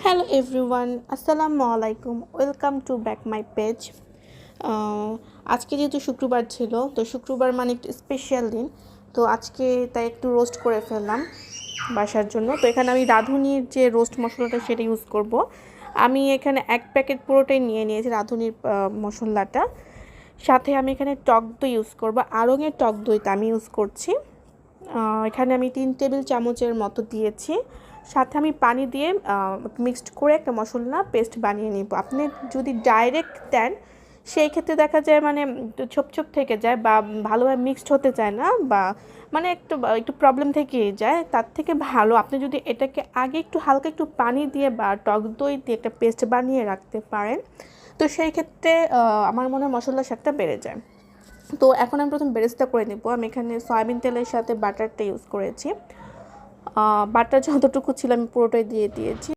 Hello everyone, আসসালামু আলাইকুম। Welcome to back my page. আজকে যেহেতু শুক্রবার ছিল, তো শুক্রবার মানে একটু স্পেশাল দিন, তো আজকে তাই একটু রোস্ট করে ফেললাম বাসার জন্য। তো এখানে আমি রাঁধুনির যে রোস্ট মশলাটা সেটা ইউজ করব। আমি এখানে এক প্যাকেট পুরোটাই নিয়ে নিয়েছি রাঁধুনির মশলাটা। সাথে আমি এখানে টক দই ইউজ করব, আড়ঙের টক দইটা আমি ইউজ করছি। এখানে আমি 3 টেবিল চামচের মতো দিয়েছি। সাথে আমি পানি দিয়ে মিক্সড করে একটা মশলা পেস্ট বানিয়ে নিব। আপনি যদি ডাইরেক্ট দেন সেই ক্ষেত্রে দেখা যায় মানে ছোপ ছোপ থেকে যায় বা ভালোভাবে মিক্সড হতে চায় না, বা মানে একটু একটু প্রবলেম থেকেই যায়। তার থেকে ভালো আপনি যদি এটাকে আগে একটু হালকা একটু পানি দিয়ে বা টক দই দিয়ে একটা পেস্ট বানিয়ে রাখতে পারেন, তো সেই ক্ষেত্রে আমার মনে হয় মশলার স্বাদটা বেড়ে যায়। তো এখন আমি প্রথম বেরেস্তা করে নিব। আমি এখানে সয়াবিন তেলের সাথে বাটারটা ইউজ করেছি। বাটার যতটুকু ছিল আমি পুরোটাই দিয়ে দিয়েছি।